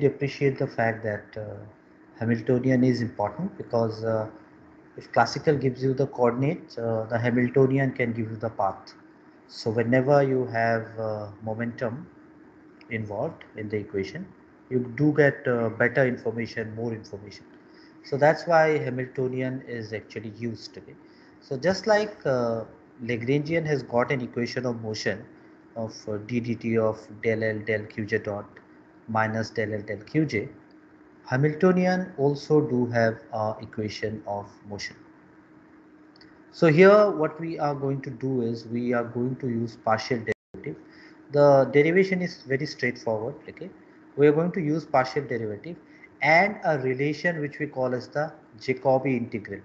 appreciate the fact that Hamiltonian is important because if classical gives you the coordinates, the Hamiltonian can give you the path. So whenever you have momentum involved in the equation, you do get better information, more information. So that's why Hamiltonian is actually used. Okay? So just like Lagrangian has got an equation of motion of d dt of del L del Qj dot minus del L del Qj, Hamiltonian also do have a equation of motion. So here what we are going to do is we are going to use partial derivative. The derivation is very straightforward. Okay, we are going to use partial derivative and a relation which we call as the Jacobi integral.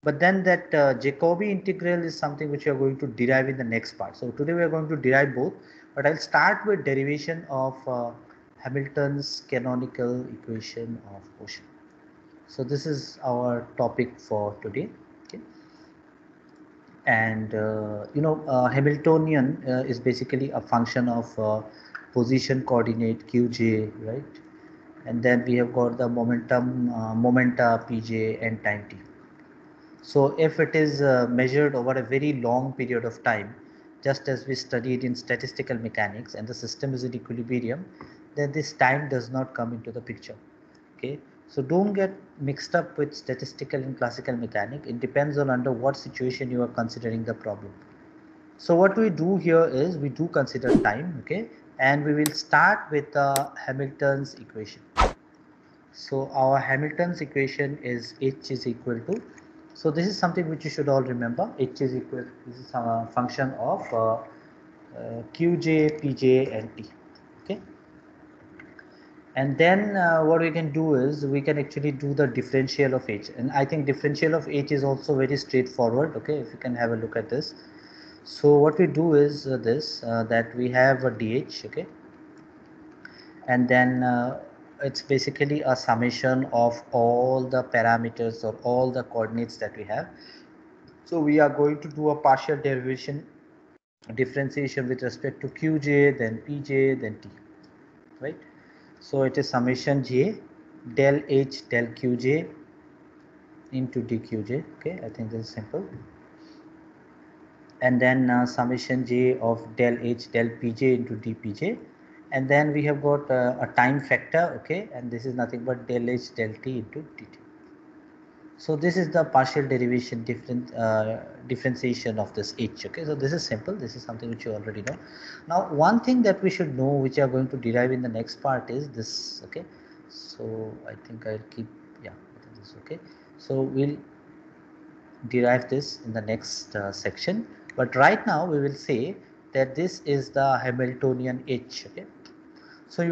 But then that Jacobi integral is something which we are going to derive in the next part. So today we are going to derive both, but I'll start with derivation of Hamilton's canonical equation of motion. So this is our topic for today. Okay. And Hamiltonian is basically a function of position coordinate qj, right? And then we have got the momenta pj and time t. So if it is measured over a very long period of time, just as we studied in statistical mechanics, and the system is in equilibrium, then this time does not come into the picture. Okay, so don't get mixed up with statistical and classical mechanics. It depends on under what situation you are considering the problem. So what we do here is we do consider time. Okay, and we will start with Hamilton's equation. So our Hamilton's equation is H is equal to, so this is something which you should all remember. H is equal, this is a function of Qj, Pj and T. Okay. And then what we can do is we can actually do the differential of H, and I think differential of H is also very straightforward. Okay, if you can have a look at this. So what we do is that we have a dH. Okay, and then it's basically a summation of all the parameters or all the coordinates that we have. So we are going to do a partial derivation differentiation with respect to qj, then pj, then t, right? So it is summation j del h del qj into dqj. Okay, I think this is simple. And then summation j of del h del pj into dpj, and then we have got a time factor. Okay, and this is nothing but del h del t into dt. So this is the partial derivation differentiation of this h. Okay, so this is simple. This is something which you already know. Now one thing that we should know, which you are going to derive in the next part, is this. Okay, so I think I'll keep, yeah, I think this is okay. So we'll derive this in the next section, but right now we will say that this is the Hamiltonian H. Okay, so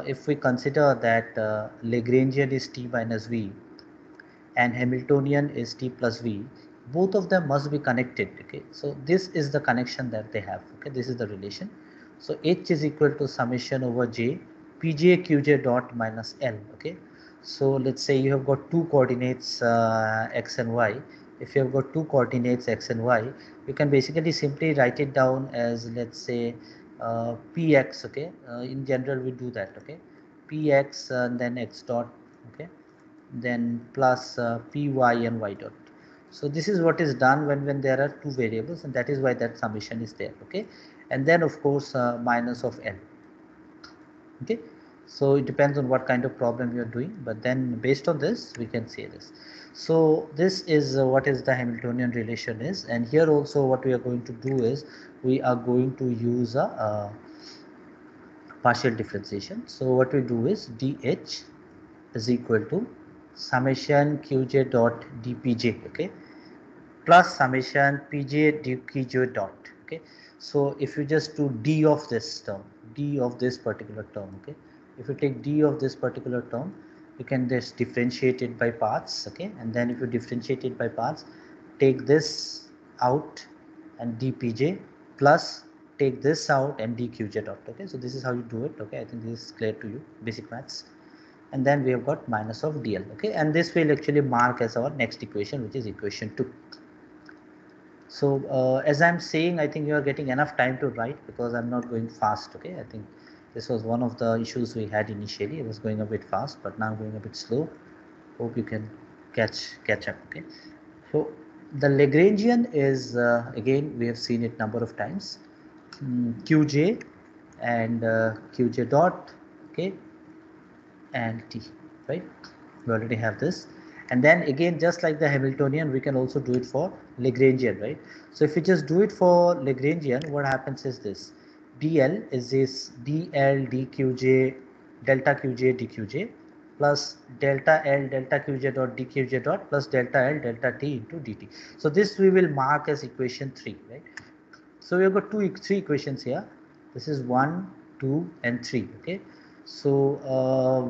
if we consider that Lagrangian is t minus v and Hamiltonian is t plus v, both of them must be connected. Okay, so this is the connection that they have. Okay, this is the relation. So H is equal to summation over j pj qj dot minus L. Okay, so let's say you have got two coordinates x and y. If you have got two coordinates x and y, you can basically simply write it down as, let's say, px. Okay, in general we do that. Okay, px and then x dot. Okay, then plus py and y dot. So this is what is done when there are two variables, and that is why that summation is there. Okay, and then of course minus of L. Okay, so it depends on what kind of problem you are doing, but then based on this we can say this. So this is what is the Hamiltonian relation is, and here also what we are going to do is we are going to use a partial differentiation. So what we do is dH is equal to summation qj dot dpj, okay, plus summation pj dqj dot. Okay, so if you just do d of this term, d of this particular term, okay, if you take d of this particular term, you can just differentiate it by parts. Okay, and then if you differentiate it by parts, take this out and dpj, plus take this out and dqj dot. Okay, so this is how you do it. Okay, I think this is clear to you, basic maths. And then we have got minus of dl. Okay, and this will actually mark as our next equation, which is equation 2. So as I'm saying, I think you are getting enough time to write because I'm not going fast. Okay, I think This was one of the issues we had initially. It was going a bit fast, but now going a bit slow. Hope you can catch up. Okay. So the Lagrangian is again we have seen it number of times. Qj and Qj dot, okay, and T, right? We already have this. And then again, just like the Hamiltonian, we can also do it for Lagrangian, right? So if we just do it for Lagrangian, what happens is this: dl is this dl dqj delta qj dqj plus delta l delta qj dot dqj dot plus delta l delta t into dt. So this we will mark as equation 3, right? So we have got three equations here. This is 1, 2 and 3. Okay. So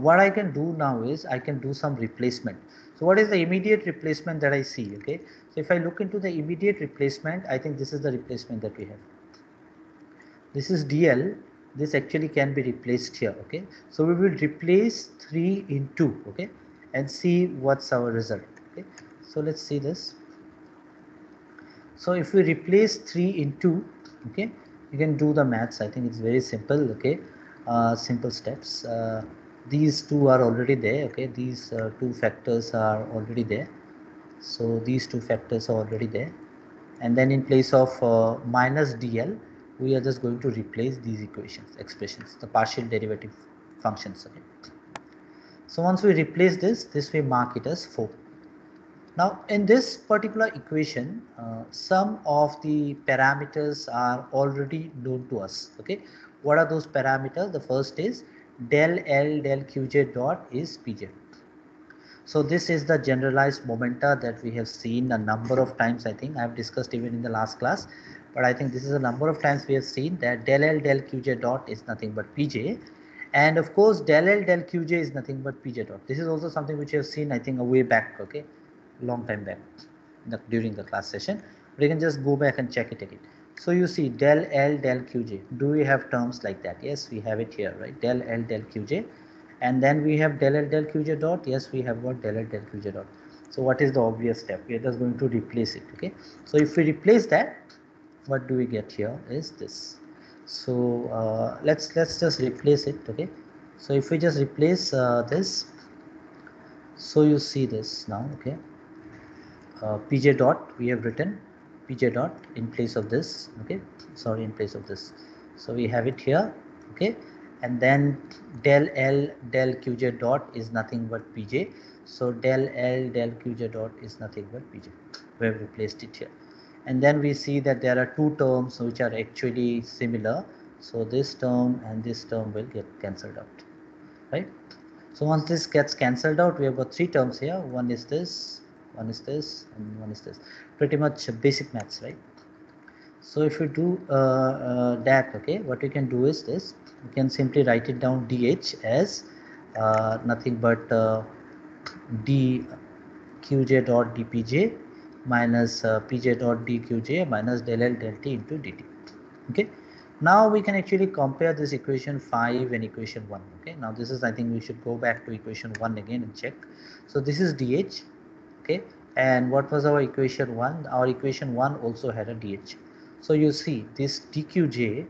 what I can do now is I can do some replacement. So what is the immediate replacement that I see? Okay. So if I look into the immediate replacement, I think this is the replacement that we have. This is DL. This actually can be replaced here. Okay. So we will replace 3 in 2. Okay. And see what's our result. Okay. So let's see this. So if we replace 3 in 2, okay, you can do the maths. I think it's very simple. Okay, simple steps. These two are already there. Okay, these two factors are already there. So these two factors are already there. And then in place of minus dl, we are just going to replace these expressions, the partial derivative functions. Okay. So once we replace this we mark it as 4. Now in this particular equation, some of the parameters are already known to us. Okay, what are those parameters? The first is del L del Qj dot is Pj. So this is the generalized momenta that we have seen a number of times. I think I have discussed even in the last class, but I think this is a number of times we have seen that del L del Qj dot is nothing but Pj. And of course del L del Qj is nothing but Pj dot. This is also something which you have seen, I think, a way back. Okay, long time back during the class session, but you can just go back and check it again. So you see del L del Qj. Do we have terms like that? Yes, we have it here, right? Del L del Qj. And then we have del L del Qj dot. Yes, we have got del L del Qj dot. So what is the obvious step? We are just going to replace it. Okay. So if we replace that, what do we get here is this. So let's just replace it. Okay. So if we just replace this, so you see this now. Okay. Pj dot we have written Pj dot in place of this. Okay, sorry, in place of this. So we have it here. Okay, and then del L del Qj dot is nothing but Pj. So del L del Qj dot is nothing but Pj. We have replaced it here, and then we see that there are two terms which are actually similar. So this term and this term will get cancelled out, right? So once this gets cancelled out, we have got three terms here. One is this, and one is this. Pretty much basic maths, right? So if you do that, okay, what you can do is this. You can simply write it down dh as nothing but dqj dot dpj minus pj dot dqj minus del L del t into dt. Okay. Now we can actually compare this equation 5 and equation 1. Okay. Now this is, I think we should go back to equation 1 again and check. So this is dh. Okay. And what was our equation 1? Our equation 1 also had a dh. So you see this dqj,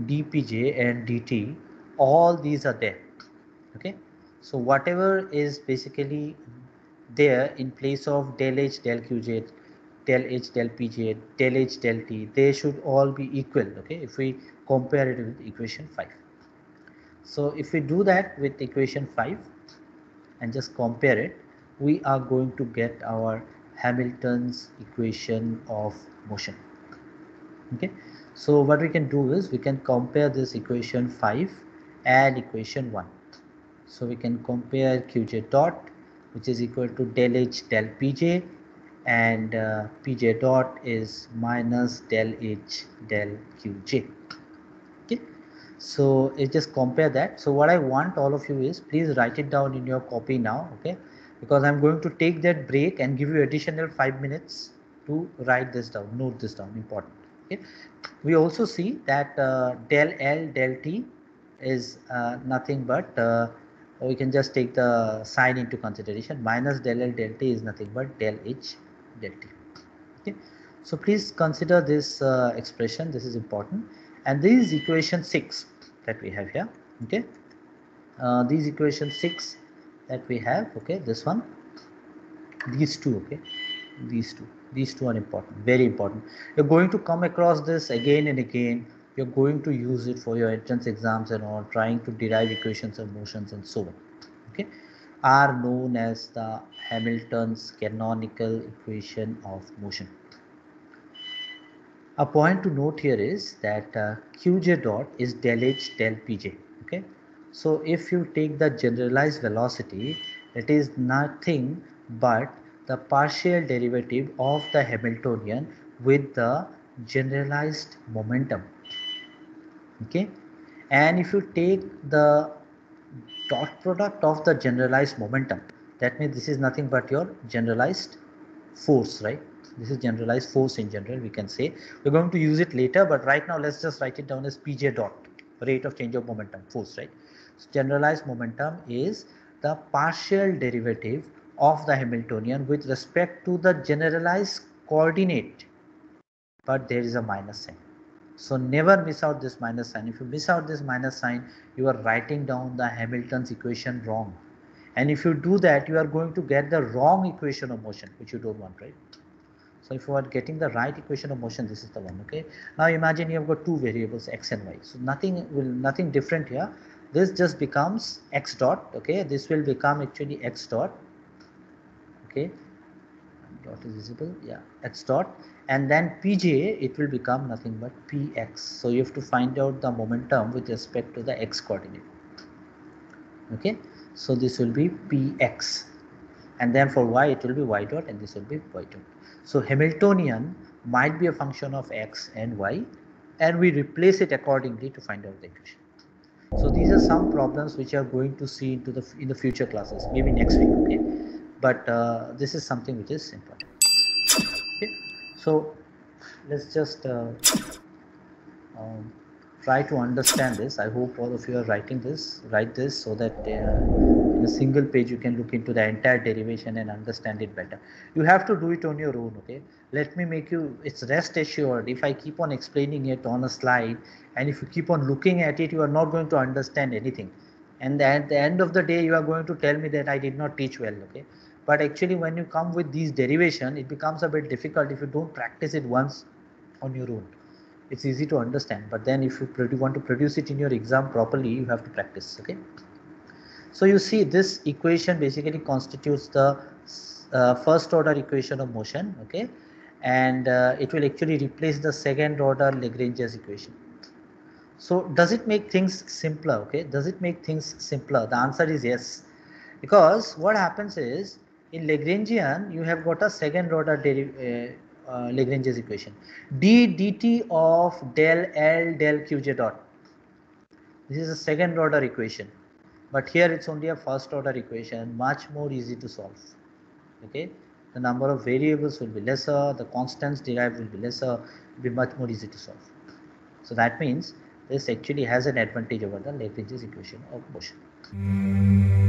dpj and dt, all these are there. Okay. So whatever is basically there in place of del h del qj, del h del pj, del h del t, they should all be equal. Okay, if we compare it with equation 5. So if we do that with equation 5 and just compare it, we are going to get our Hamilton's equation of motion. Okay, so what we can do is we can compare this equation 5 and equation 1. So we can compare Qj dot, which is equal to del H del Pj, and Pj dot is minus del H del Qj. Okay, so let's just compare that. So what I want all of you is, please write it down in your copy now. Okay, because I'm going to take that break and give you additional 5 minutes to write this down, note this down, important. Okay, we also see that del L del T is nothing but we can just take the sign into consideration. Minus del L del T is nothing but del H del T. Okay, so please consider this expression. This is important, and this is equation 6 that we have here. Okay, these equation 6 that we have, okay, this one, these two, okay, these two are important, very important. You're going to come across this again and again. You're going to use it for your entrance exams and all, trying to derive equations of motions and so on, okay, are known as the Hamilton's canonical equation of motion. A point to note here is that qj dot is del h del pj, okay. So if you take the generalized velocity, it is nothing but the partial derivative of the Hamiltonian with the generalized momentum, okay. And if you take the dot product of the generalized momentum, that means this is nothing but your generalized force, right? This is generalized force in general, we can say. We're going to use it later, but right now let's just write it down as pj dot, rate of change of momentum, force, right? So generalized momentum is the partial derivative of the Hamiltonian with respect to the generalized coordinate, but there is a minus sign. So never miss out this minus sign. If you miss out this minus sign, you are writing down the Hamilton's equation wrong. And if you do that, you are going to get the wrong equation of motion, which you don't want, right? So if you are getting the right equation of motion, this is the one, okay? Now imagine you have got two variables, x and y. So nothing different here. This just becomes x dot, okay? This will become actually x dot, okay? Dot is visible, yeah, x dot, and then pj, it will become nothing but px. So you have to find out the momentum with respect to the x coordinate, okay. So this will be px, and then for y it will be y dot, and this will be y dot. So Hamiltonian might be a function of x and y, and we replace it accordingly to find out the equation. So these are some problems which you are going to see in the future classes, maybe next week, okay. But this is something which is important. Okay, so let's just um, try to understand this. I hope all of you are writing this, write this, so that in a single page you can look into the entire derivation and understand it better. You have to do it on your own, okay. Let me make you, it's rest assured, if I keep on explaining it on a slide, and if you keep on looking at it, you are not going to understand anything, and at the end of the day you are going to tell me that I did not teach well, okay. But actually when you come with these derivation, it becomes a bit difficult if you don't practice it once on your own. It's easy to understand, but then if you want to produce it in your exam properly, you have to practice, okay. So you see this equation basically constitutes the first order equation of motion, okay, and it will actually replace the second order Lagrange's equation. So does it make things simpler, okay? Does it make things simpler? The answer is yes, because what happens is in Lagrangian you have got a second order Lagrange's equation, d dt of del L del qj dot. This is a second order equation, but here it's only a first order equation, much more easy to solve, okay. The number of variables will be lesser, the constants derived will be lesser, it will be much more easy to solve. So that means this actually has an advantage over the Lagrange's equation of motion.